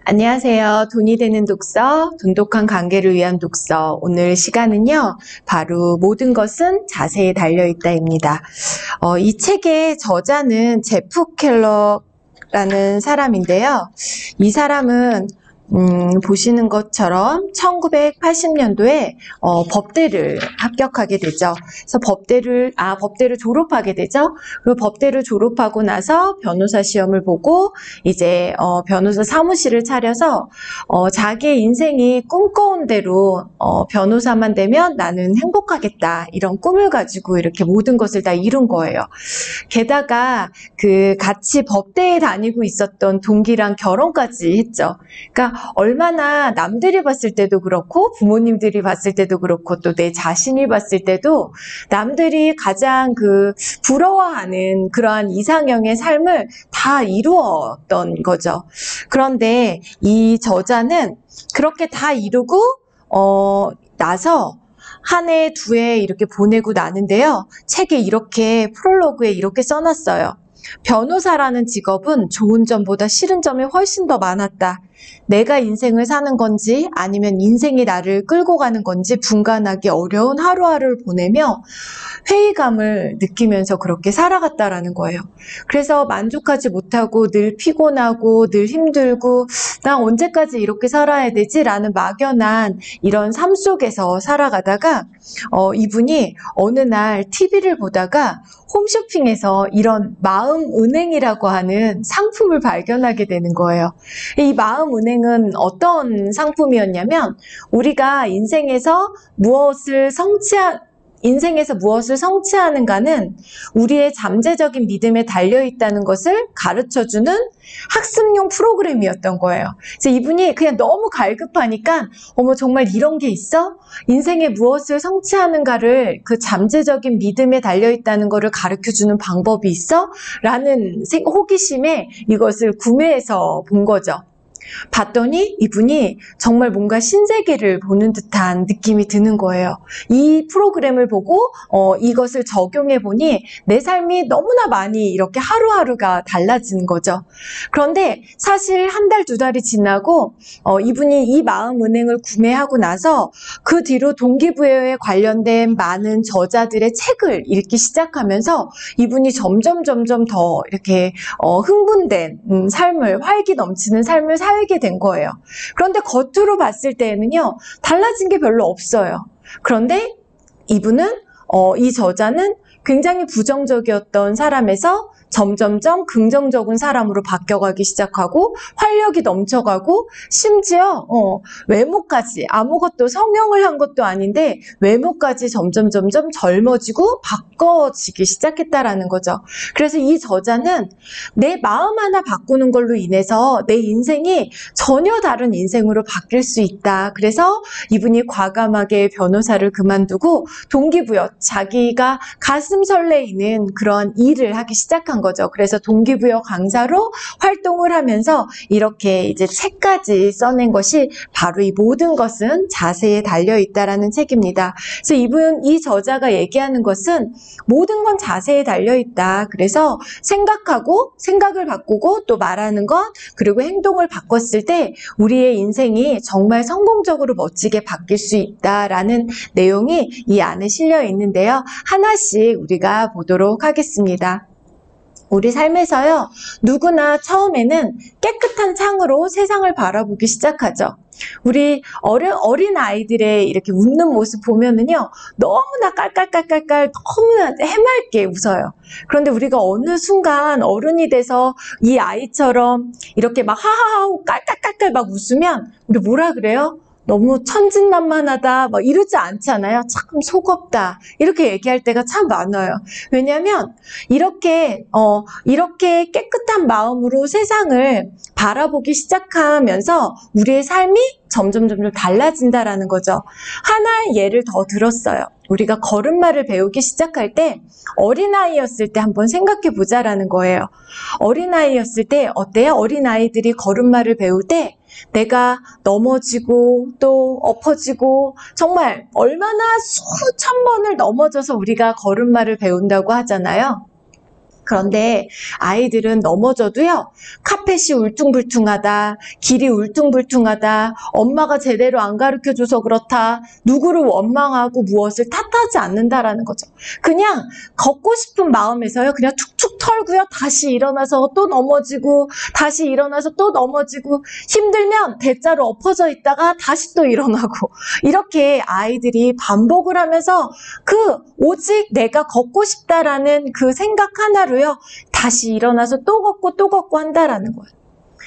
안녕하세요. 돈이 되는 독서, 돈독한 관계를 위한 독서. 오늘 시간은요, 바로 모든 것은 자세에 달려있다입니다. 이 책의 저자는 제프 켈러라는 사람인데요. 이 사람은 보시는 것처럼 1980년도에 법대를 합격하게 되죠. 그래서 법대를 졸업하게 되죠. 그리고 법대를 졸업하고 나서 변호사 시험을 보고 이제 변호사 사무실을 차려서 자기의 인생이 꿈꿔온 대로 변호사만 되면 나는 행복하겠다 이런 꿈을 가지고 이렇게 모든 것을 다 이룬 거예요. 게다가 같이 법대에 다니고 있었던 동기랑 결혼까지 했죠. 그러니까 얼마나 남들이 봤을 때도 그렇고 부모님들이 봤을 때도 그렇고 또 내 자신이 봤을 때도 남들이 가장 부러워하는 그러한 이상형의 삶을 다 이루었던 거죠. 그런데 이 저자는 그렇게 다 이루고 나서 한 해, 두 해 이렇게 보내고 나는데요. 책에 이렇게 프롤로그에 이렇게 써놨어요. 변호사라는 직업은 좋은 점보다 싫은 점이 훨씬 더 많았다. 내가 인생을 사는 건지 아니면 인생이 나를 끌고 가는 건지 분간하기 어려운 하루하루를 보내며 회의감을 느끼면서 그렇게 살아갔다라는 거예요. 그래서 만족하지 못하고 늘 피곤하고 늘 힘들고 나 언제까지 이렇게 살아야 되지? 라는 막연한 이런 삶 속에서 살아가다가 이분이 어느 날 TV를 보다가 홈쇼핑에서 이런 마음은행이라고 하는 상품을 발견하게 되는 거예요. 이 마음은행은 어떤 상품이었냐면 우리가 인생에서 무엇을 성취하는가는 우리의 잠재적인 믿음에 달려있다는 것을 가르쳐주는 학습용 프로그램이었던 거예요. 그래서 이분이 그냥 너무 갈급하니까 어머 정말 이런 게 있어? 인생에 무엇을 성취하는가를 그 잠재적인 믿음에 달려있다는 것을 가르쳐주는 방법이 있어? 라는 호기심에 이것을 구매해서 본 거죠. 봤더니 이분이 정말 뭔가 신세계를 보는 듯한 느낌이 드는 거예요. 이 프로그램을 보고 이것을 적용해 보니 내 삶이 너무나 많이 이렇게 하루하루가 달라지는 거죠. 그런데 사실 한 달, 두 달이 지나고 이분이 이 마음은행을 구매하고 나서 그 뒤로 동기부여에 관련된 많은 저자들의 책을 읽기 시작하면서 이분이 점점 더 이렇게 흥분된 삶을, 활기 넘치는 삶을 살게 된 거예요. 그런데 겉으로 봤을 때에는요, 달라진 게 별로 없어요. 그런데 이 저자는 굉장히 부정적이었던 사람에서 점점점 긍정적인 사람으로 바뀌어가기 시작하고 활력이 넘쳐가고 심지어 외모까지 아무것도 성형을 한 것도 아닌데 외모까지 점점 젊어지고 바꿔지기 시작했다라는 거죠. 그래서 이 저자는 내 마음 하나 바꾸는 걸로 인해서 내 인생이 전혀 다른 인생으로 바뀔 수 있다. 그래서 이분이 과감하게 변호사를 그만두고 동기부여, 자기가 가슴 설레이는 그런 일을 하기 시작한 거죠. 그래서 동기부여 강사로 활동을 하면서 이렇게 이제 책까지 써낸 것이 바로 이 모든 것은 자세에 달려 있다라는 책입니다. 그래서 이 저자가 얘기하는 것은 모든 건 자세에 달려 있다. 그래서 생각을 바꾸고 또 말하는 것 그리고 행동을 바꿨을 때 우리의 인생이 정말 성공적으로 멋지게 바뀔 수 있다라는 내용이 이 안에 실려 있는데요. 하나씩 우리가 보도록 하겠습니다. 우리 삶에서요, 누구나 처음에는 깨끗한 창으로 세상을 바라보기 시작하죠. 우리 어린 아이들의 이렇게 웃는 모습 보면은요, 너무나 깔깔깔깔깔 너무나 해맑게 웃어요. 그런데 우리가 어느 순간 어른이 돼서 이 아이처럼 이렇게 막 하하하고 깔깔깔깔 막 웃으면 우리 뭐라 그래요? 너무 천진난만하다 막 이러지 않잖아요. 참 속없다 이렇게 얘기할 때가 참 많아요. 왜냐하면 이렇게 깨끗한 마음으로 세상을 바라보기 시작하면서 우리의 삶이 점점 달라진다라는 거죠. 하나의 예를 더 들었어요. 우리가 걸음마를 배우기 시작할 때 어린아이였을 때 한번 생각해 보자라는 거예요. 어린아이였을 때 어때요? 어린아이들이 걸음마를 배울 때 내가 넘어지고 또 엎어지고 정말 얼마나 수천 번을 넘어져서 우리가 걸음마를 배운다고 하잖아요. 그런데 아이들은 넘어져도요, 카펫이 울퉁불퉁하다, 길이 울퉁불퉁하다, 엄마가 제대로 안 가르쳐줘서 그렇다, 누구를 원망하고 무엇을 탓하지 않는다라는 거죠. 그냥 걷고 싶은 마음에서요, 그냥 툭툭 털고요, 다시 일어나서 또 넘어지고, 다시 일어나서 또 넘어지고, 힘들면 대자로 엎어져 있다가 다시 또 일어나고, 이렇게 아이들이 반복을 하면서 오직 내가 걷고 싶다라는 그 생각 하나로요, 다시 일어나서 또 걷고 한다라는 거예요.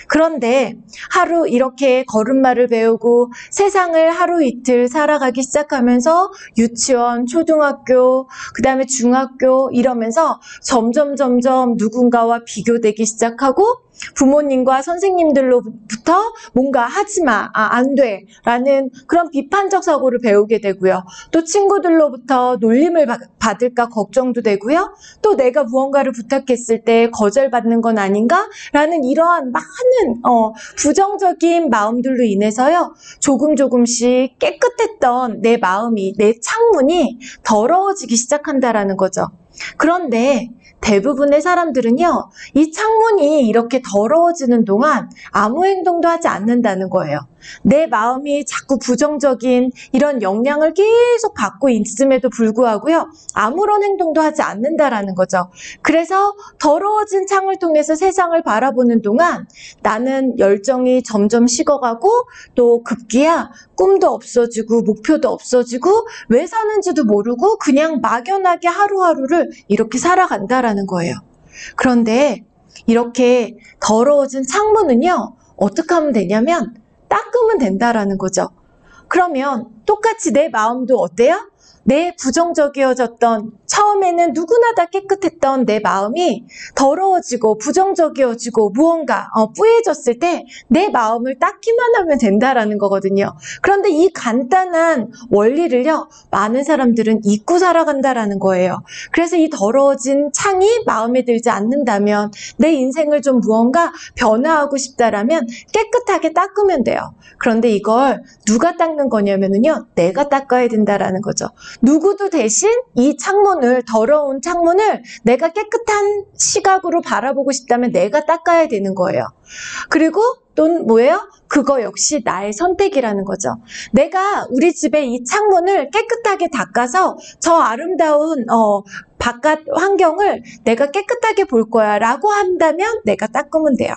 그런데 하루 이렇게 걸음마를 배우고 세상을 하루 이틀 살아가기 시작하면서 유치원, 초등학교, 그 다음에 중학교 이러면서 점점 누군가와 비교되기 시작하고 부모님과 선생님들로부터 뭔가 하지마, 안 돼 라는 그런 비판적 사고를 배우게 되고요. 또 친구들로부터 놀림을 받을까 걱정도 되고요. 또 내가 무언가를 부탁했을 때 거절받는 건 아닌가? 라는 이러한 많은 부정적인 마음들로 인해서요. 조금씩 깨끗했던 내 마음이, 내 창문이 더러워지기 시작한다라는 거죠. 그런데 대부분의 사람들은요, 이 창문이 이렇게 더러워지는 동안 아무 행동도 하지 않는다는 거예요. 내 마음이 자꾸 부정적인 이런 영향을 계속 받고 있음에도 불구하고요, 아무런 행동도 하지 않는다라는 거죠. 그래서 더러워진 창을 통해서 세상을 바라보는 동안 나는 열정이 점점 식어가고 또 급기야 꿈도 없어지고 목표도 없어지고 왜 사는지도 모르고 그냥 막연하게 하루하루를 이렇게 살아간다라는 거예요. 그런데 이렇게 더러워진 창문은요, 어떻게 하면 되냐면 닦으면 된다라는 거죠. 그러면 똑같이 내 마음도 어때요? 내 부정적이어졌던, 처음에는 누구나 다 깨끗했던 내 마음이 더러워지고 부정적이어지고 무언가 뿌얘졌을 때 내 마음을 닦기만 하면 된다라는 거거든요. 그런데 이 간단한 원리를요, 많은 사람들은 잊고 살아간다라는 거예요. 그래서 이 더러워진 창이 마음에 들지 않는다면, 내 인생을 좀 무언가 변화하고 싶다라면 깨끗하게 닦으면 돼요. 그런데 이걸 누가 닦는 거냐면요, 내가 닦아야 된다라는 거죠. 누구도 대신 이 창문을, 더러운 창문을 내가 깨끗한 시각으로 바라보고 싶다면 내가 닦아야 되는 거예요. 그리고 또 뭐예요? 그거 역시 나의 선택이라는 거죠. 내가 우리 집의 이 창문을 깨끗하게 닦아서 저 아름다운 바깥 환경을 내가 깨끗하게 볼 거야 라고 한다면 내가 닦으면 돼요.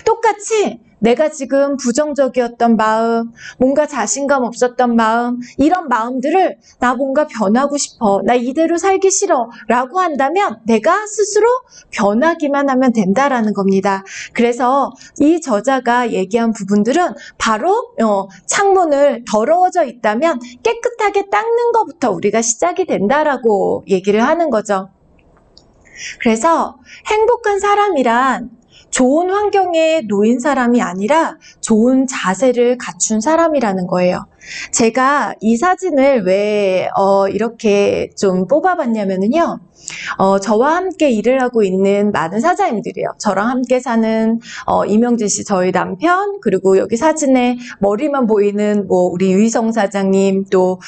똑같이 내가 지금 부정적이었던 마음, 뭔가 자신감 없었던 마음, 이런 마음들을 나 뭔가 변하고 싶어, 나 이대로 살기 싫어 라고 한다면 내가 스스로 변하기만 하면 된다라는 겁니다. 그래서 이 저자가 얘기한 부분들은 바로 창문을 더러워져 있다면 깨끗하게 닦는 것부터 우리가 시작이 된다라고 얘기를 하는 거죠. 그래서 행복한 사람이란 좋은 환경에 놓인 사람이 아니라 좋은 자세를 갖춘 사람이라는 거예요. 제가 이 사진을 왜 이렇게 좀 뽑아봤냐면요. 저와 함께 일을 하고 있는 많은 사장님들이에요. 저랑 함께 사는 이명진 씨, 저희 남편, 그리고 여기 사진에 머리만 보이는 우리 유희성 사장님, 또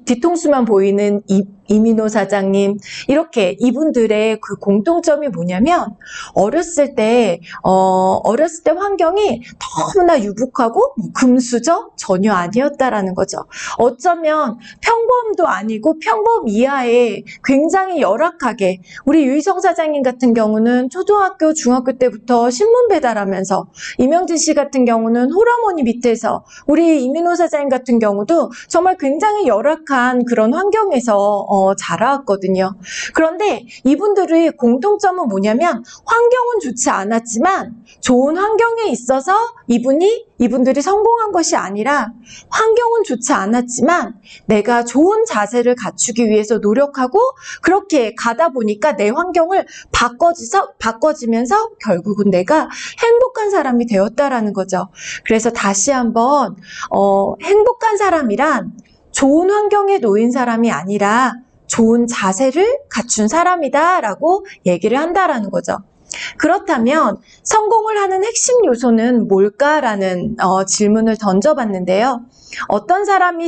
뒤통수만 보이는 이민호 사장님, 이렇게 이분들의 그 공통점이 뭐냐면 어렸을 때 환경이 너무나 유복하고 금수저 전혀 아니었다라는 거죠. 어쩌면 평범도 아니고 평범 이하의 굉장히 열악하게, 우리 유희성 사장님 같은 경우는 초등학교, 중학교 때부터 신문 배달하면서, 이명진 씨 같은 경우는 홀어머니 밑에서, 우리 이민호 사장님 같은 경우도 정말 굉장히 열악한 그런 환경에서 자라왔거든요. 그런데 이분들의 공통점은 뭐냐면 환경은 좋지 않았지만 좋은 환경에 있어서 이분들이 성공한 것이 아니라, 환경은 좋지 않았지만 내가 좋은 자세를 갖추기 위해서 노력하고 그렇게 가다 보니까 내 환경을 바꿔지면서 결국은 내가 행복한 사람이 되었다라는 거죠. 그래서 다시 한번 행복한 사람이란 좋은 환경에 놓인 사람이 아니라 좋은 자세를 갖춘 사람이다 라고 얘기를 한다라는 거죠. 그렇다면 성공을 하는 핵심 요소는 뭘까라는 질문을 던져봤는데요. 어떤 사람은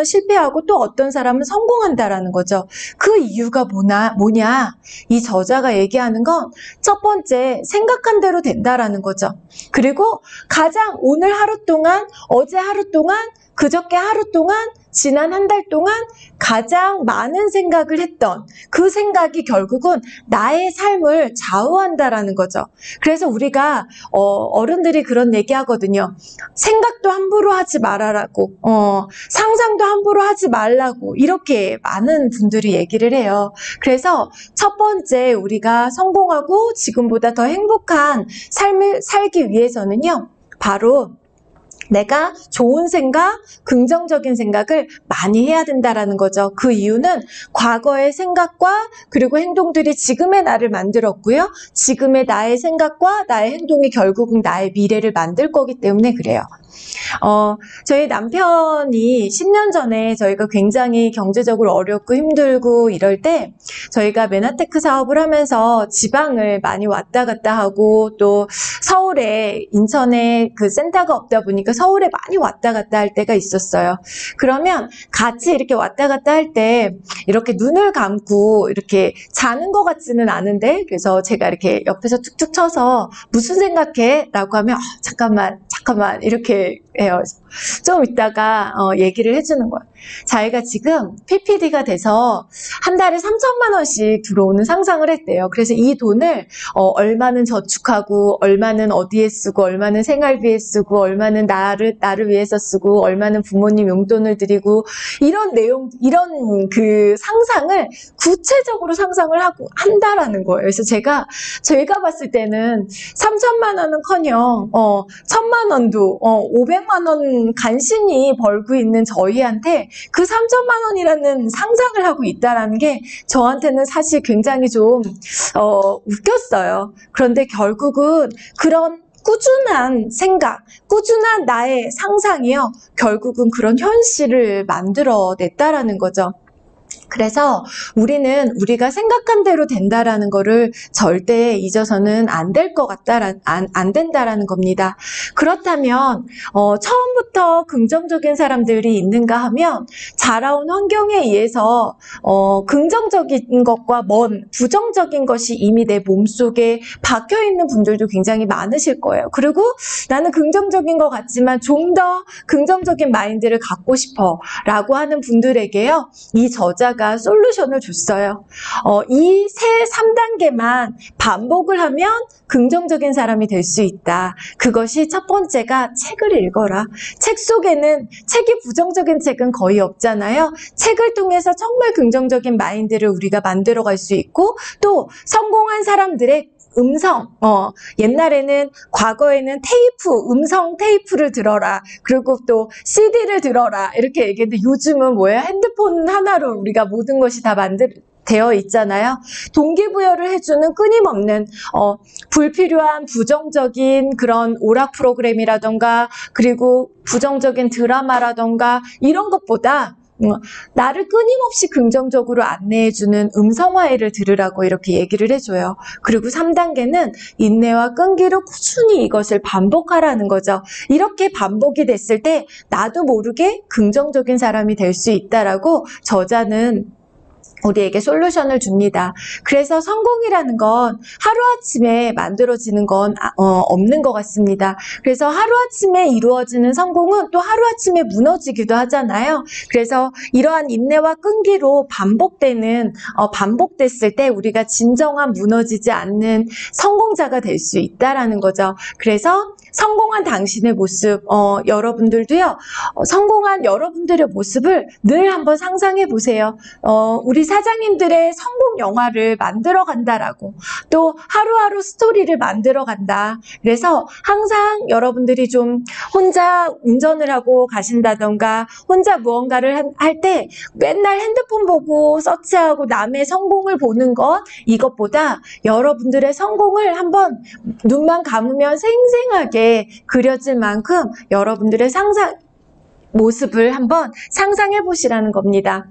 실패하고 또 어떤 사람은 성공한다라는 거죠. 그 이유가 뭐냐? 이 저자가 얘기하는 건 첫 번째, 생각한 대로 된다라는 거죠. 그리고 가장 오늘 하루 동안, 어제 하루 동안, 그저께 하루 동안, 지난 한 달 동안 가장 많은 생각을 했던 그 생각이 결국은 나의 삶을 좌우한다라는 거죠. 그래서 우리가 어른들이 그런 얘기 하거든요. 생각도 함부로 하지 말아라고, 상상도 함부로 하지 말라고 이렇게 많은 분들이 얘기를 해요. 그래서 첫 번째 우리가 성공하고 지금보다 더 행복한 삶을 살기 위해서는요. 바로 내가 좋은 생각, 긍정적인 생각을 많이 해야 된다라는 거죠. 그 이유는 과거의 생각과 그리고 행동들이 지금의 나를 만들었고요. 지금의 나의 생각과 나의 행동이 결국은 나의 미래를 만들 거기 때문에 그래요. 저희 남편이 10년 전에 저희가 굉장히 경제적으로 어렵고 힘들고 이럴 때 저희가 메나테크 사업을 하면서 지방을 많이 왔다 갔다 하고 또 서울에, 인천에 그 센터가 없다 보니까 서울에 많이 왔다 갔다 할 때가 있었어요. 그러면 같이 이렇게 왔다 갔다 할 때 이렇게 눈을 감고 이렇게 자는 것 같지는 않은데, 그래서 제가 이렇게 옆에서 툭툭 쳐서 무슨 생각해? 라고 하면 잠깐만 이렇게 해요. 좀 이따가 얘기를 해주는 거예요. 자기가 지금 PPD가 돼서 한 달에 3천만 원씩 들어오는 상상을 했대요. 그래서 이 돈을 얼마는 저축하고 얼마는 어디에 쓰고 얼마는 생활비에 쓰고 얼마는 나를 위해서 쓰고 얼마는 부모님 용돈을 드리고 이런 이런 그 상상을 구체적으로 상상을 하고 한다라는 거예요. 그래서 제가 봤을 때는 3천만 원은커녕 1,000만 원도 500만 원 간신히 벌고 있는 저희한테 그 3천만 원이라는 상상을 하고 있다라는 게 저한테는 사실 굉장히 좀 웃겼어요. 그런데 결국은 그런 꾸준한 생각, 꾸준한 나의 상상이요, 결국은 그런 현실을 만들어냈다라는 거죠. 그래서 우리는 우리가 생각한 대로 된다라는 거를 절대 잊어서는 안 된다라는 겁니다. 그렇다면 처음부터 긍정적인 사람들이 있는가 하면 자라온 환경에 의해서 긍정적인 것과 먼 부정적인 것이 이미 내 몸속에 박혀 있는 분들도 굉장히 많으실 거예요. 그리고 나는 긍정적인 것 같지만 좀 더 긍정적인 마인드를 갖고 싶어 라고 하는 분들에게요, 이 저자가 솔루션을 줬어요. 이 3단계만 반복을 하면 긍정적인 사람이 될 수 있다. 그것이 첫 번째가 책을 읽어라. 책이 부정적인 책은 거의 없잖아요. 책을 통해서 정말 긍정적인 마인드를 우리가 만들어갈 수 있고, 또 성공한 사람들의 옛날에는, 과거에는 음성 테이프를 들어라. 그리고 또 CD를 들어라. 이렇게 얘기했는데 요즘은 뭐예요? 핸드폰 하나로 우리가 모든 것이 다 되어 있잖아요. 동기부여를 해주는 끊임없는 불필요한 부정적인 그런 오락 프로그램이라던가 그리고 부정적인 드라마라던가 이런 것보다 나를 끊임없이 긍정적으로 안내해주는 음성화해를 들으라고 이렇게 얘기를 해줘요. 그리고 3단계는 인내와 끈기로 꾸준히 이것을 반복하라는 거죠. 이렇게 반복이 됐을 때 나도 모르게 긍정적인 사람이 될 수 있다라고 저자는 우리에게 솔루션을 줍니다. 그래서 성공이라는 건 하루아침에 만들어지는 건 없는 것 같습니다. 그래서 하루아침에 이루어지는 성공은 또 하루아침에 무너지기도 하잖아요. 그래서 이러한 인내와 끈기로 반복됐을 때 우리가 진정한 무너지지 않는 성공자가 될 수 있다라는 거죠. 그래서 성공한 당신의 모습, 여러분들도요, 성공한 여러분들의 모습을 늘 한번 상상해 보세요. 우리 사장님들의 성공 영화를 만들어 간다라고, 또 하루하루 스토리를 만들어 간다. 그래서 항상 여러분들이 좀 혼자 운전을 하고 가신다던가 혼자 무언가를 할 때 맨날 핸드폰 보고 서치하고 남의 성공을 보는 것, 이것보다 여러분들의 성공을 한번 눈만 감으면 생생하게 그려질 만큼 여러분들의 모습을 한번 상상해 보시라는 겁니다.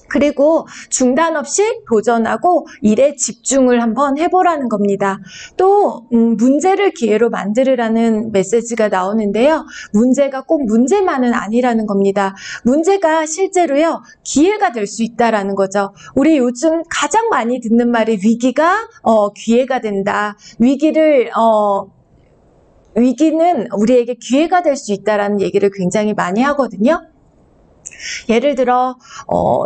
그리고 중단 없이 도전하고 일에 집중을 한번 해보라는 겁니다. 또 문제를 기회로 만들으라는 메시지가 나오는데요. 문제가 꼭 문제만은 아니라는 겁니다. 문제가 실제로요, 기회가 될 수 있다라는 거죠. 우리 요즘 가장 많이 듣는 말이 위기가 기회가 된다. 위기는 우리에게 기회가 될 수 있다라는 얘기를 굉장히 많이 하거든요. 예를 들어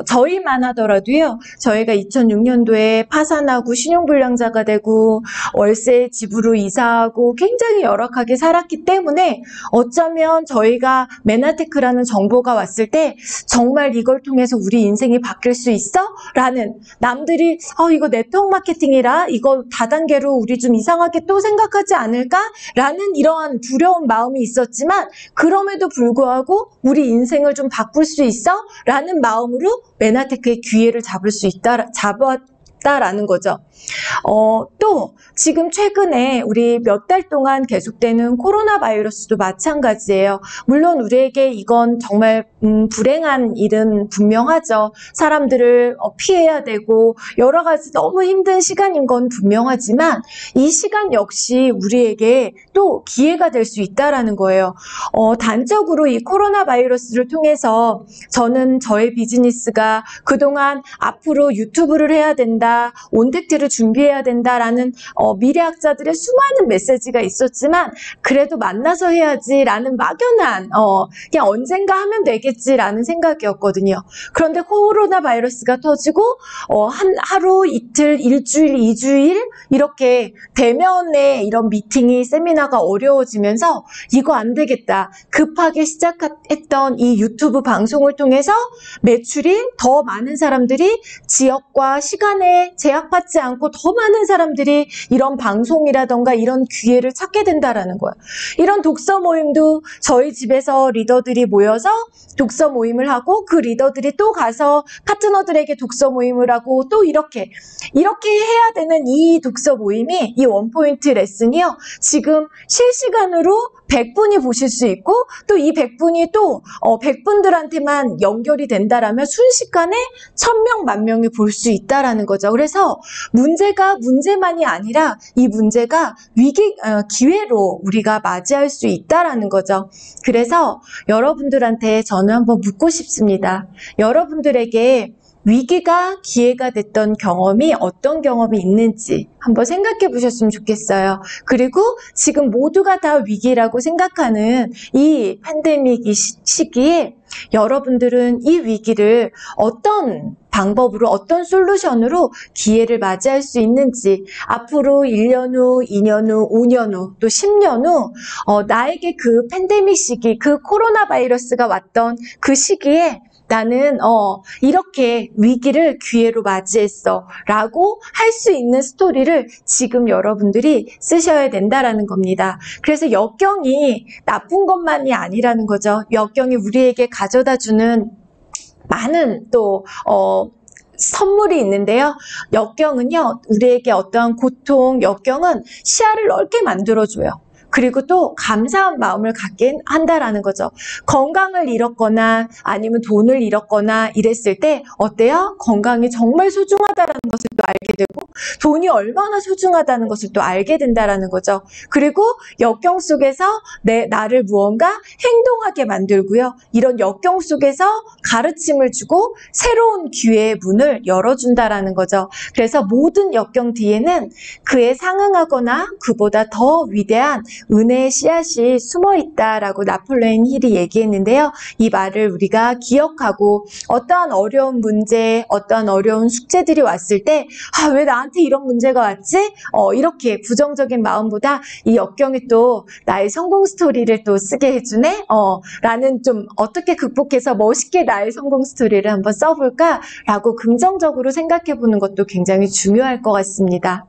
저희만 하더라도요. 저희가 2006년도에 파산하고 신용불량자가 되고 월세 집으로 이사하고 굉장히 열악하게 살았기 때문에 어쩌면 저희가 메나테크라는 정보가 왔을 때 정말 이걸 통해서 우리 인생이 바뀔 수 있어? 라는, 남들이 이거 네트워크 마케팅이라 이거 다단계로 우리 좀 이상하게 또 생각하지 않을까? 라는 이러한 두려운 마음이 있었지만 그럼에도 불구하고 우리 인생을 좀 바꿀 수 있어? 라는 마음으로 메나테크의 기회를 잡았다라는 거죠. 또 지금 최근에 우리 몇 달 동안 계속되는 코로나 바이러스도 마찬가지예요. 물론 우리에게 이건 정말 불행한 일은 분명하죠. 사람들을 피해야 되고 여러 가지 너무 힘든 시간인 건 분명하지만 이 시간 역시 우리에게 또 기회가 될 수 있다라는 거예요. 단적으로 이 코로나 바이러스를 통해서 저는 저의 비즈니스가 그동안 앞으로 유튜브를 해야 된다, 온택트를 준비해야 된다라는 미래학자들의 수많은 메시지가 있었지만 그래도 만나서 해야지라는 막연한 그냥 언젠가 하면 되겠지라는 생각이었거든요. 그런데 코로나 바이러스가 터지고 하루, 이틀, 일주일, 2주일 이렇게 대면의 이런 미팅이 세미나가 어려워지면서 이거 안 되겠다. 급하게 시작했던 이 유튜브 방송을 통해서 매출이 더 많은 사람들이 지역과 시간에 제약받지 않고 더 많은 사람들이 이런 방송이라던가 이런 기회를 찾게 된다라는 거예요. 이런 독서 모임도 저희 집에서 리더들이 모여서 독서 모임을 하고 그 리더들이 또 가서 파트너들에게 독서 모임을 하고 또 이렇게 해야 되는 이 독서 모임이, 이 원포인트 레슨이요, 지금 실시간으로 100분이 보실 수 있고 또 이 100분이 또 100분들한테만 연결이 된다라면 순식간에 1000명, 10,000명이 볼 수 있다라는 거죠. 그래서 문제가 문제만이 아니라 이 문제가 기회로 우리가 맞이할 수 있다라는 거죠. 그래서 여러분들한테 저는 한번 묻고 싶습니다. 여러분들에게 위기가 기회가 됐던 경험이 어떤 경험이 있는지 한번 생각해 보셨으면 좋겠어요. 그리고 지금 모두가 다 위기라고 생각하는 이 팬데믹 시기에 여러분들은 이 위기를 어떤 방법으로, 어떤 솔루션으로 기회를 맞이할 수 있는지, 앞으로 1년 후, 2년 후, 5년 후, 또 10년 후 나에게 그 팬데믹 시기, 그 코로나 바이러스가 왔던 그 시기에 나는 이렇게 위기를 기회로 맞이했어 라고 할 수 있는 스토리를 지금 여러분들이 쓰셔야 된다라는 겁니다. 그래서 역경이 나쁜 것만이 아니라는 거죠. 역경이 우리에게 가져다주는 많은 또 선물이 있는데요. 역경은요, 우리에게 어떠한 고통, 역경은 시야를 넓게 만들어줘요. 그리고 또 감사한 마음을 갖게 한다라는 거죠. 건강을 잃었거나 아니면 돈을 잃었거나 이랬을 때 어때요? 건강이 정말 소중하다라는 것을 또 알게 되고 돈이 얼마나 소중하다는 것을 또 알게 된다라는 거죠. 그리고 역경 속에서 나를 무언가 행동하게 만들고요. 이런 역경 속에서 가르침을 주고 새로운 기회의 문을 열어준다라는 거죠. 그래서 모든 역경 뒤에는 그에 상응하거나 그보다 더 위대한 은혜의 씨앗이 숨어있다라고 나폴레옹 힐이 얘기했는데요. 이 말을 우리가 기억하고 어떠한 어려운 문제, 어떠한 어려운 숙제들이 왔을 때 왜 나한테 이런 문제가 왔지? 이렇게 부정적인 마음보다 이 역경이 또 나의 성공 스토리를 또 쓰게 해주네? 라는, 좀 어떻게 극복해서 멋있게 나의 성공 스토리를 한번 써볼까? 라고 긍정적으로 생각해보는 것도 굉장히 중요할 것 같습니다.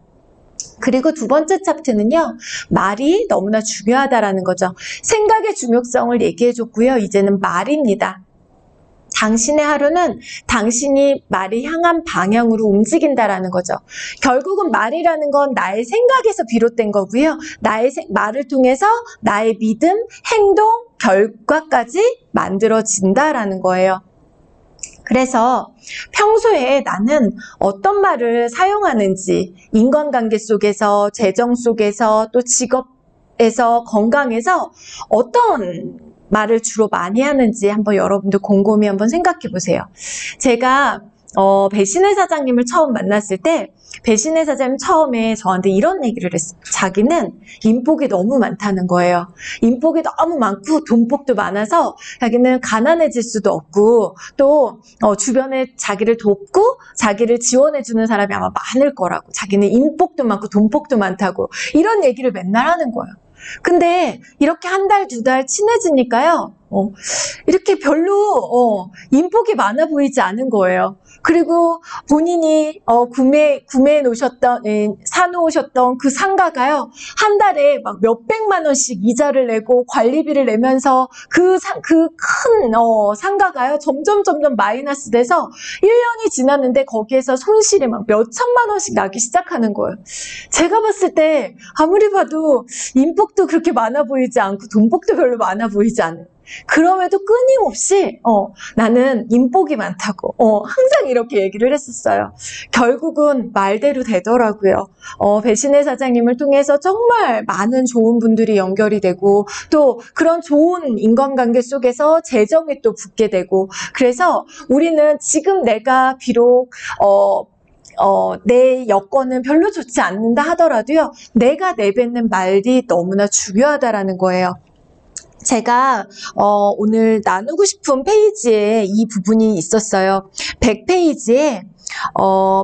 그리고 두 번째 챕터는요, 말이 너무나 중요하다라는 거죠. 생각의 중요성을 얘기해줬고요. 이제는 말입니다. 당신의 하루는 당신이 말이 향한 방향으로 움직인다라는 거죠. 결국은 말이라는 건 나의 생각에서 비롯된 거고요. 나의 말을 통해서 나의 믿음, 행동, 결과까지 만들어진다라는 거예요. 그래서 평소에 나는 어떤 말을 사용하는지, 인간관계 속에서, 재정 속에서, 또 직업에서, 건강에서 어떤 말을 주로 많이 하는지 한번 여러분들 곰곰이 한번 생각해 보세요. 제가 배신의 사장님을 처음 만났을 때 배신의 사장님 처음에 저한테 이런 얘기를 했어요. 자기는 인복이 너무 많다는 거예요. 인복이 너무 많고 돈복도 많아서 자기는 가난해질 수도 없고 또 주변에 자기를 돕고 자기를 지원해주는 사람이 아마 많을 거라고. 자기는 인복도 많고 돈복도 많다고 이런 얘기를 맨날 하는 거예요. 근데 이렇게 한 달, 두 달 친해지니까요. 이렇게 별로 인복이 많아 보이지 않은 거예요. 그리고 본인이 구매해 놓으셨던, 사놓으셨던 그 상가가요. 한 달에 막 몇백만 원씩 이자를 내고 관리비를 내면서 그 큰 상가가요. 점점 마이너스 돼서 1년이 지났는데 거기에서 손실이 막 몇천만 원씩 나기 시작하는 거예요. 제가 봤을 때 아무리 봐도 인복도 그렇게 많아 보이지 않고 돈복도 별로 많아 보이지 않아요. 그럼에도 끊임없이 나는 인복이 많다고 항상 이렇게 얘기를 했었어요. 결국은 말대로 되더라고요. 배신의 사장님을 통해서 정말 많은 좋은 분들이 연결이 되고 또 그런 좋은 인간관계 속에서 재정이 또 붙게 되고 그래서 우리는 지금 내가 비록 내 여건은 별로 좋지 않는다 하더라도요. 내가 내뱉는 말이 너무나 중요하다라는 거예요. 제가 오늘 나누고 싶은 페이지에 이 부분이 있었어요. 100페이지에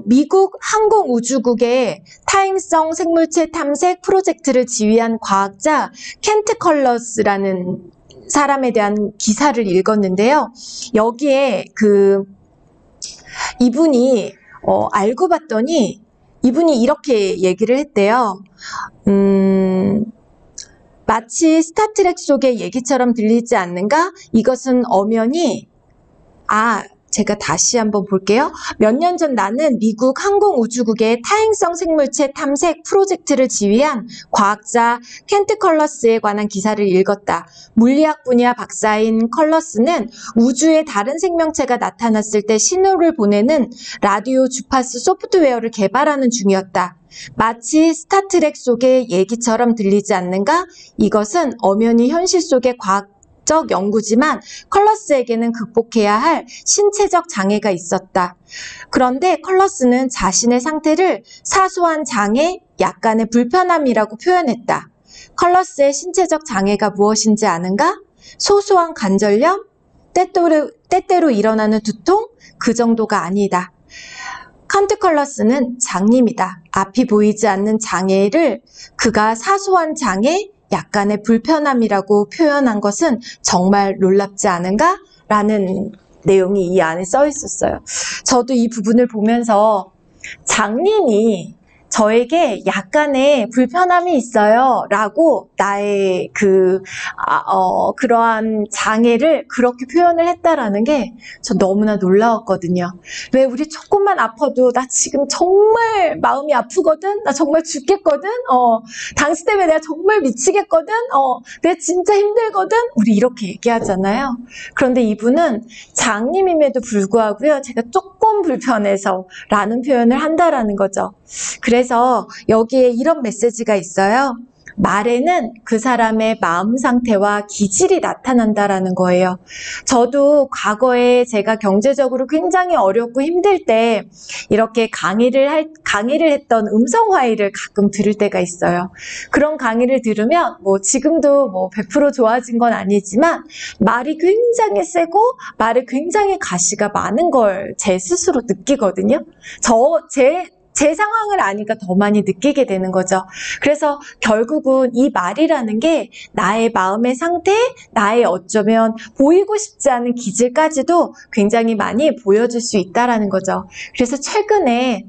미국 항공우주국의 타행성 생물체 탐색 프로젝트를 지휘한 과학자 켄트 컬러스라는 사람에 대한 기사를 읽었는데요. 여기에 이분이 알고 봤더니 이분이 이렇게 얘기를 했대요. 마치 스타트렉 속의 얘기처럼 들리지 않는가? 이것은 엄연히 제가 다시 한번 볼게요. 몇 년 전 나는 미국 항공우주국의 타행성 생물체 탐색 프로젝트를 지휘한 과학자 켄트 컬러스에 관한 기사를 읽었다. 물리학 분야 박사인 컬러스는 우주에 다른 생명체가 나타났을 때 신호를 보내는 라디오 주파수 소프트웨어를 개발하는 중이었다. 마치 스타트렉 속의 얘기처럼 들리지 않는가? 이것은 엄연히 현실 속의 과학적 연구지만 컬러스에게는 극복해야 할 신체적 장애가 있었다. 그런데 컬러스는 자신의 상태를 사소한 장애, 약간의 불편함이라고 표현했다. 컬러스의 신체적 장애가 무엇인지 아는가? 소소한 관절염? 때때로 일어나는 두통? 그 정도가 아니다. 켄트 컬러스는 장님이다. 앞이 보이지 않는 장애를 그가 사소한 장애, 약간의 불편함이라고 표현한 것은 정말 놀랍지 않은가? 라는 내용이 이 안에 써 있었어요. 저도 이 부분을 보면서 장님이 저에게 약간의 불편함이 있어요 라고 나의 그러한 장애를 그렇게 표현을 했다라는 게 저 너무나 놀라웠거든요. 왜 우리 조금만 아파도 나 지금 정말 마음이 아프거든? 나 정말 죽겠거든? 당신 때문에 내가 정말 미치겠거든? 내가 진짜 힘들거든? 우리 이렇게 얘기하잖아요. 그런데 이분은 장님임에도 불구하고요. 제가 조금 불편해서 라는 표현을 한다라는 거죠. 그래서 여기에 이런 메시지가 있어요. 말에는 그 사람의 마음 상태와 기질이 나타난다라는 거예요. 저도 과거에 제가 경제적으로 굉장히 어렵고 힘들 때 이렇게 강의를 했던 음성 파일을 가끔 들을 때가 있어요. 그런 강의를 들으면 지금도 100% 좋아진 건 아니지만 말이 굉장히 세고 말에 굉장히 가시가 많은 걸 제 스스로 느끼거든요. 제 상황을 아니까 더 많이 느끼게 되는 거죠. 그래서 결국은 이 말이라는 게 나의 마음의 상태, 나의 어쩌면 보이고 싶지 않은 기질까지도 굉장히 많이 보여줄 수 있다라는 거죠. 그래서 최근에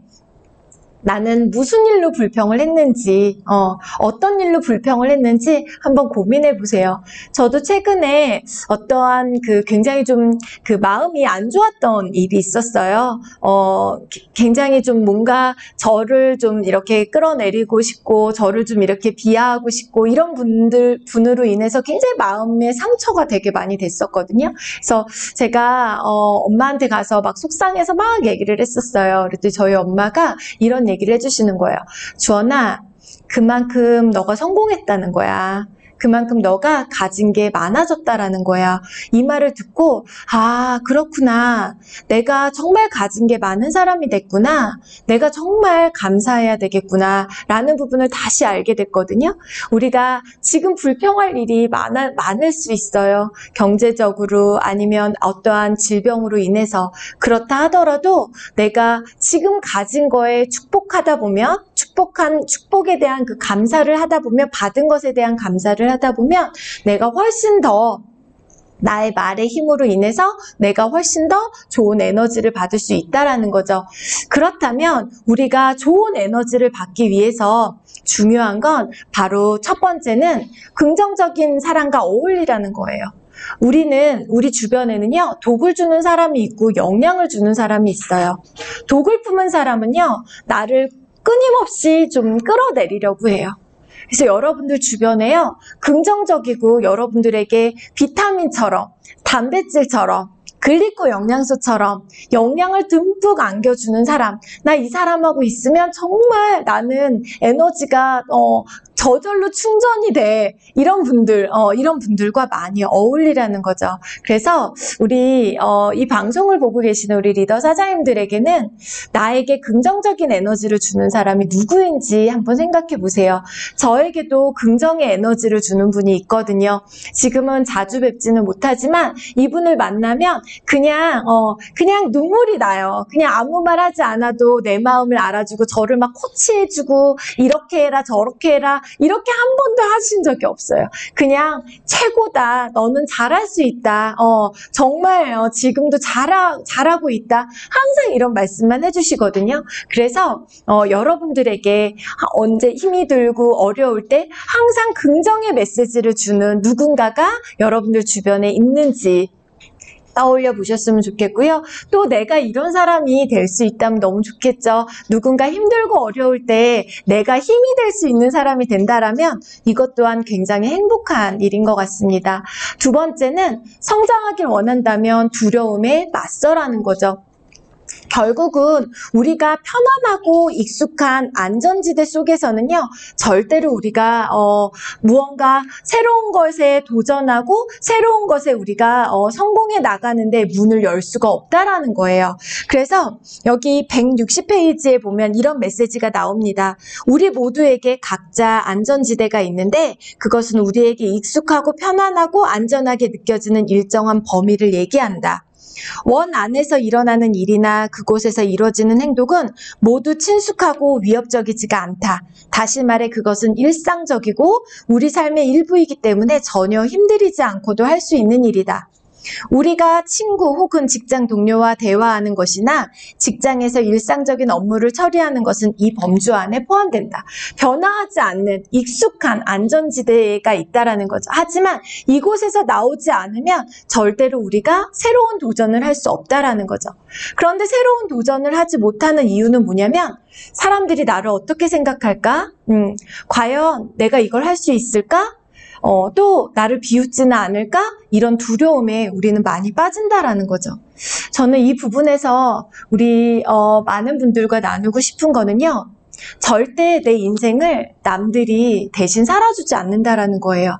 나는 무슨 일로 불평을 했는지, 어떤 일로 불평을 했는지 한번 고민해 보세요. 저도 최근에 어떠한 굉장히 좀 마음이 안 좋았던 일이 있었어요. 굉장히 좀 뭔가 저를 좀 이렇게 끌어내리고 싶고, 저를 좀 이렇게 비하하고 싶고, 이런 분으로 인해서 굉장히 마음의 상처가 되게 많이 됐었거든요. 그래서 제가, 엄마한테 가서 막 속상해서 막 얘기를 했었어요. 그랬더니 저희 엄마가 이런 얘기를 해주시는 거예요. 주원아, 그만큼 너가 성공했다는 거야. 그만큼 너가 가진 게 많아졌다라는 거야. 이 말을 듣고, 아, 그렇구나. 내가 정말 가진 게 많은 사람이 됐구나. 내가 정말 감사해야 되겠구나. 라는 부분을 다시 알게 됐거든요. 우리가 지금 불평할 일이 많을 수 있어요. 경제적으로 아니면 어떠한 질병으로 인해서. 그렇다 하더라도 내가 지금 가진 거에 축복하다 보면, 축복에 대한 그 감사를 하다 보면, 받은 것에 대한 감사를 하다 보면 내가 훨씬 더 나의 말의 힘으로 인해서 내가 훨씬 더 좋은 에너지를 받을 수 있다라는 거죠. 그렇다면 우리가 좋은 에너지를 받기 위해서 중요한 건 바로 첫 번째는 긍정적인 사람과 어울리라는 거예요. 우리 주변에는요, 독을 주는 사람이 있고 영향을 주는 사람이 있어요. 독을 품은 사람은요, 나를 끊임없이 좀 끌어내리려고 해요. 그래서 여러분들 주변에요, 긍정적이고 여러분들에게 비타민처럼, 단백질처럼, 글리코 영양소처럼 영양을 듬뿍 안겨주는 사람, 나 이 사람하고 있으면 정말 나는 에너지가 저절로 충전이 돼. 이런 분들과 많이 어울리라는 거죠. 그래서 우리 이 방송을 보고 계시는 우리 리더 사장님들에게는 나에게 긍정적인 에너지를 주는 사람이 누구인지 한번 생각해 보세요. 저에게도 긍정의 에너지를 주는 분이 있거든요. 지금은 자주 뵙지는 못하지만 이분을 만나면 그냥 눈물이 나요. 그냥 아무 말 하지 않아도 내 마음을 알아주고 저를 막 코치해주고 이렇게 해라 저렇게 해라 이렇게 한 번도 하신 적이 없어요. 그냥 최고다. 너는 잘할 수 있다. 정말 지금도 잘하고 있다. 항상 이런 말씀만 해주시거든요. 그래서 여러분들에게 언제 힘이 들고 어려울 때 항상 긍정의 메시지를 주는 누군가가 여러분들 주변에 있는지 떠올려 보셨으면 좋겠고요. 또 내가 이런 사람이 될 수 있다면 너무 좋겠죠. 누군가 힘들고 어려울 때 내가 힘이 될 수 있는 사람이 된다라면 이것 또한 굉장히 행복한 일인 것 같습니다. 두 번째는 성장하길 원한다면 두려움에 맞서라는 거죠. 결국은 우리가 편안하고 익숙한 안전지대 속에서는요, 절대로 우리가 무언가 새로운 것에 도전하고 새로운 것에 우리가 성공해 나가는데 문을 열 수가 없다라는 거예요. 그래서 여기 160페이지에 보면 이런 메시지가 나옵니다. 우리 모두에게 각자 안전지대가 있는데 그것은 우리에게 익숙하고 편안하고 안전하게 느껴지는 일정한 범위를 얘기한다. 원 안에서 일어나는 일이나 그곳에서 이루어지는 행동은 모두 친숙하고 위협적이지가 않다. 다시 말해 그것은 일상적이고 우리 삶의 일부이기 때문에 전혀 힘들이지 않고도 할 수 있는 일이다. 우리가 친구 혹은 직장 동료와 대화하는 것이나 직장에서 일상적인 업무를 처리하는 것은 이 범주 안에 포함된다. 변화하지 않는 익숙한 안전지대가 있다라는 거죠. 하지만 이곳에서 나오지 않으면 절대로 우리가 새로운 도전을 할 수 없다라는 거죠. 그런데 새로운 도전을 하지 못하는 이유는 뭐냐면 사람들이 나를 어떻게 생각할까? 과연 내가 이걸 할 수 있을까? 또 나를 비웃지는 않을까? 이런 두려움에 우리는 많이 빠진다라는 거죠. 저는 이 부분에서 우리 많은 분들과 나누고 싶은 거는요. 절대 내 인생을 남들이 대신 살아주지 않는다라는 거예요.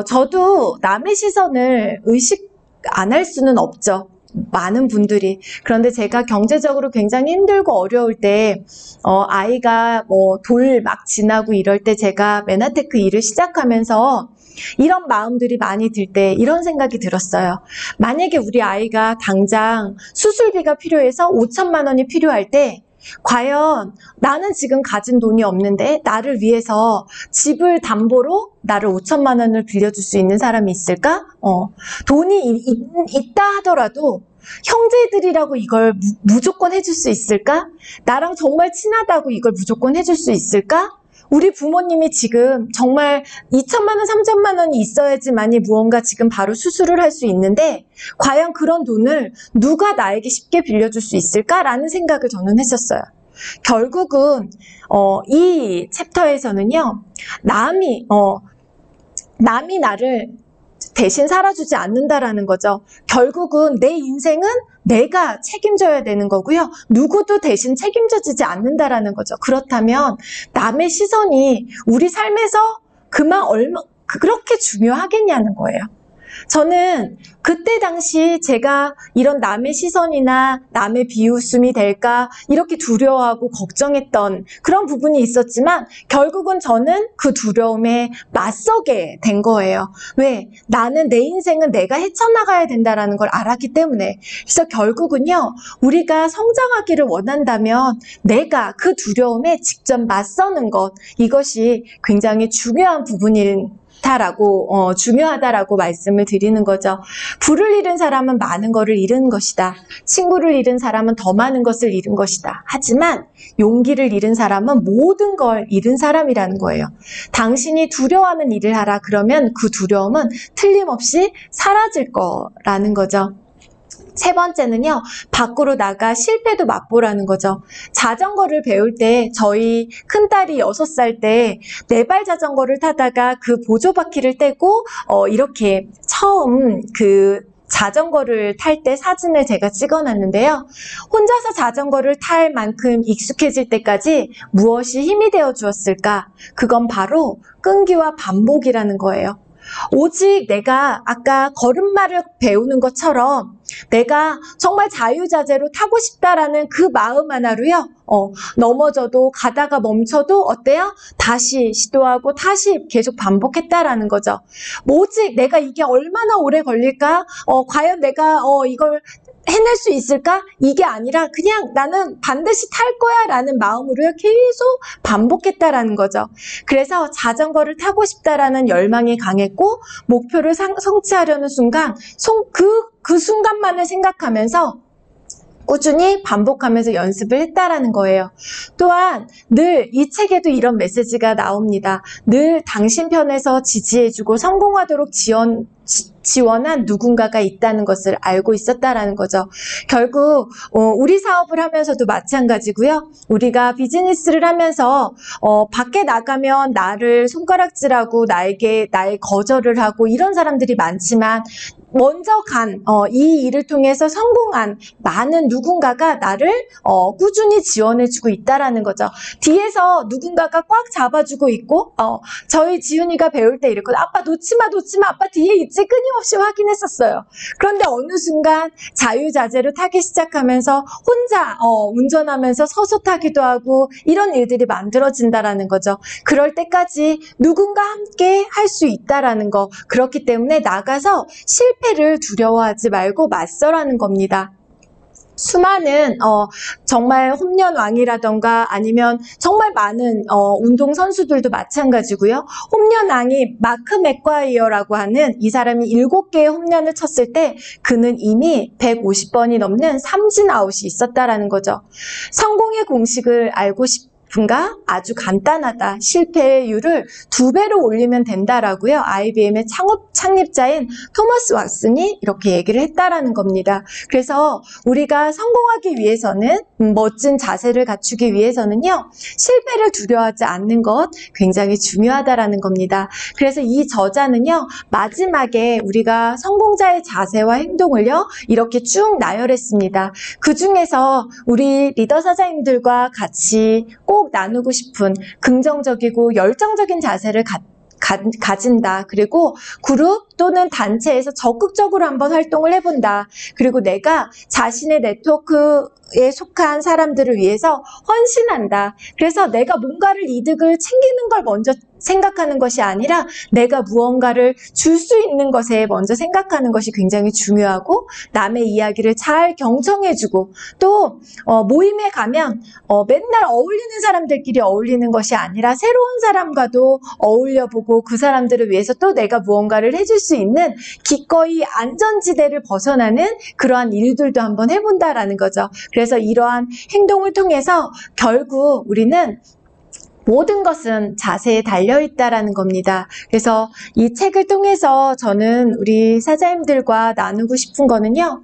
저도 남의 시선을 의식 안 할 수는 없죠. 많은 분들이. 그런데 제가 경제적으로 굉장히 힘들고 어려울 때 아이가 돌 막 지나고 이럴 때 제가 메나테크 일을 시작하면서 이런 마음들이 많이 들 때 이런 생각이 들었어요. 만약에 우리 아이가 당장 수술비가 필요해서 5천만 원이 필요할 때 과연 나는 지금 가진 돈이 없는데 나를 위해서 집을 담보로 나를 5천만 원을 빌려줄 수 있는 사람이 있을까? 돈이 있다 하더라도 형제들이라고 이걸 무조건 해줄 수 있을까? 나랑 정말 친하다고 이걸 무조건 해줄 수 있을까? 우리 부모님이 지금 정말 2천만 원, 3천만 원이 있어야지만이 무언가 지금 바로 수술을 할 수 있는데 과연 그런 돈을 누가 나에게 쉽게 빌려줄 수 있을까라는 생각을 저는 했었어요. 결국은 이 챕터에서는요, 남이 나를 대신 살아주지 않는다라는 거죠. 결국은 내 인생은 내가 책임져야 되는 거고요. 누구도 대신 책임져주지 않는다라는 거죠. 그렇다면 남의 시선이 우리 삶에서 그렇게 중요하겠냐는 거예요. 저는 그때 당시 제가 이런 남의 시선이나 남의 비웃음이 될까 이렇게 두려워하고 걱정했던 그런 부분이 있었지만 결국은 저는 그 두려움에 맞서게 된 거예요. 왜? 나는 내 인생은 내가 헤쳐나가야 된다는 걸 알았기 때문에. 그래서 결국은요, 우리가 성장하기를 원한다면 내가 그 두려움에 직접 맞서는 것, 이것이 굉장히 중요한 중요하다라고 말씀을 드리는 거죠. 부를 잃은 사람은 많은 것을 잃은 것이다. 친구를 잃은 사람은 더 많은 것을 잃은 것이다. 하지만 용기를 잃은 사람은 모든 걸 잃은 사람이라는 거예요. 당신이 두려워하는 일을 하라. 그러면 그 두려움은 틀림없이 사라질 거라는 거죠. 세 번째는요, 밖으로 나가 실패도 맛보라는 거죠. 자전거를 배울 때 저희 큰딸이 6살 때 4발 자전거를 타다가 그 보조바퀴를 떼고 이렇게 처음 그 자전거를 탈 때 사진을 제가 찍어놨는데요. 혼자서 자전거를 탈 만큼 익숙해질 때까지 무엇이 힘이 되어 주었을까? 그건 바로 끈기와 반복이라는 거예요. 오직 내가 아까 걸음마를 배우는 것처럼 내가 정말 자유자재로 타고 싶다라는 그 마음 하나로요, 넘어져도 가다가 멈춰도 어때요? 다시 시도하고 다시 계속 반복했다라는 거죠. 오직 내가 이게 얼마나 오래 걸릴까? 과연 내가 이걸 해낼 수 있을까? 이게 아니라 그냥 나는 반드시 탈 거야 라는 마음으로 계속 반복했다라는 거죠. 그래서 자전거를 타고 싶다라는 열망이 강했고 목표를 성취하려는 순간 그 순간만을 생각하면서 꾸준히 반복하면서 연습을 했다라는 거예요. 또한 늘 이 책에도 이런 메시지가 나옵니다. 늘 당신 편에서 지지해주고 성공하도록 지원한 누군가가 있다는 것을 알고 있었다라는 거죠. 결국 우리 사업을 하면서도 마찬가지고요. 우리가 비즈니스를 하면서 밖에 나가면 나를 손가락질하고 나의 거절을 하고 이런 사람들이 많지만 먼저 이 일을 통해서 성공한 많은 누군가가 나를 꾸준히 지원해주고 있다라는 거죠. 뒤에서 누군가가 꽉 잡아주고 있고 저희 지훈이가 배울 때 이랬거든요. 아빠 놓치마 아빠 뒤에 있지? 끊임없이 확인했었어요. 그런데 어느 순간 자유자재로 타기 시작하면서 혼자 운전하면서 서서 타기도 하고 이런 일들이 만들어진다라는 거죠. 그럴 때까지 누군가 함께 할 수 있다라는 거. 그렇기 때문에 나가서 실패를 두려워하지 말고 맞서라는 겁니다. 수많은 정말 홈런왕이라던가 아니면 정말 많은 운동 선수들도 마찬가지고요. 홈런왕이 마크 맥과이어라고 하는 이 사람이 7개의 홈런을 쳤을 때 그는 이미 150번이 넘는 삼진 아웃이 있었다라는 거죠. 성공의 공식을 알고 싶은가? 아주 간단하다. 실패율을 2배로 올리면 된다라고요. IBM의 창립자인 토머스 왓슨이 이렇게 얘기를 했다라는 겁니다. 그래서 우리가 성공하기 위해서는 멋진 자세를 갖추기 위해서는요. 실패를 두려워하지 않는 것 굉장히 중요하다라는 겁니다. 그래서 이 저자는요. 마지막에 우리가 성공자의 자세와 행동을요. 이렇게 쭉 나열했습니다. 그 중에서 우리 리더 사장님들과 같이 꼭 나누고 싶은 긍정적이고 열정적인 자세를 가진다. 그리고 그룹 또는 단체에서 적극적으로 한번 활동을 해본다. 그리고 내가 자신의 네트워크에 속한 사람들을 위해서 헌신한다. 그래서 내가 뭔가를 이득을 챙기는 걸 먼저 생각하는 것이 아니라 내가 무언가를 줄 수 있는 것에 먼저 생각하는 것이 굉장히 중요하고 남의 이야기를 잘 경청해주고 또 모임에 가면 맨날 어울리는 사람들끼리 어울리는 것이 아니라 새로운 사람과도 어울려보고 그 사람들을 위해서 또 내가 무언가를 해줄 수 있는 기꺼이 안전지대를 벗어나는 그러한 일들도 한번 해본다라는 거죠. 그래서 이러한 행동을 통해서 결국 우리는 모든 것은 자세에 달려있다라는 겁니다. 그래서 이 책을 통해서 저는 우리 사자님들과 나누고 싶은 거는요,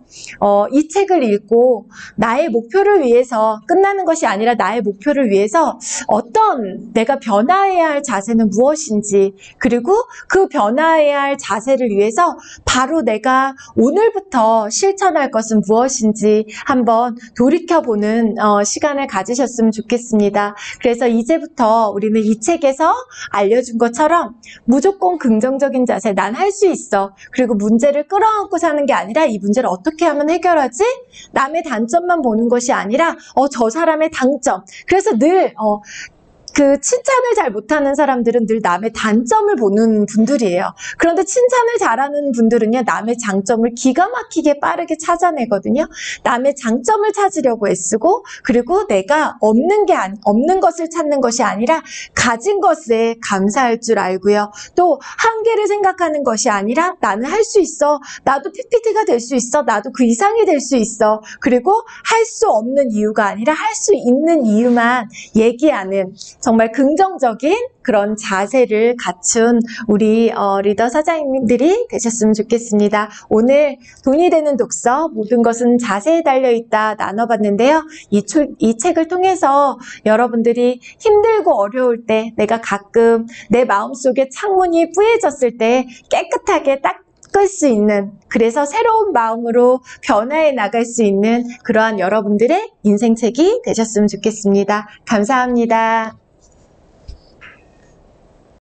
이 책을 읽고 나의 목표를 위해서 끝나는 것이 아니라 나의 목표를 위해서 어떤 내가 변화해야 할 자세는 무엇인지, 그리고 그 변화해야 할 자세를 위해서 바로 내가 오늘부터 실천할 것은 무엇인지 한번 돌이켜보는 시간을 가지셨으면 좋겠습니다. 그래서 이제부터 우리는 이 책에서 알려준 것처럼 무조건 긍정적인 자세, 난 할 수 있어. 그리고 문제를 끌어안고 사는 게 아니라 이 문제를 어떻게 하면 해결하지? 남의 단점만 보는 것이 아니라 저 사람의 장점. 그래서 늘 그 칭찬을 잘 못하는 사람들은 늘 남의 단점을 보는 분들이에요. 그런데 칭찬을 잘하는 분들은요, 남의 장점을 기가 막히게 빠르게 찾아내거든요. 남의 장점을 찾으려고 애쓰고, 그리고 내가 없는 것을 찾는 것이 아니라 가진 것에 감사할 줄 알고요. 또 한계를 생각하는 것이 아니라 나는 할 수 있어. 나도 PPT가 될 수 있어. 나도 그 이상이 될 수 있어. 그리고 할 수 없는 이유가 아니라 할 수 있는 이유만 얘기하는 정말 긍정적인 그런 자세를 갖춘 우리 리더 사장님들이 되셨으면 좋겠습니다. 오늘 돈이 되는 독서, 모든 것은 자세에 달려있다 나눠봤는데요. 이 책을 통해서 여러분들이 힘들고 어려울 때, 내가 가끔 내 마음속에 창문이 뿌얘졌을 때 깨끗하게 닦을 수 있는, 그래서 새로운 마음으로 변화해 나갈 수 있는 그러한 여러분들의 인생책이 되셨으면 좋겠습니다. 감사합니다.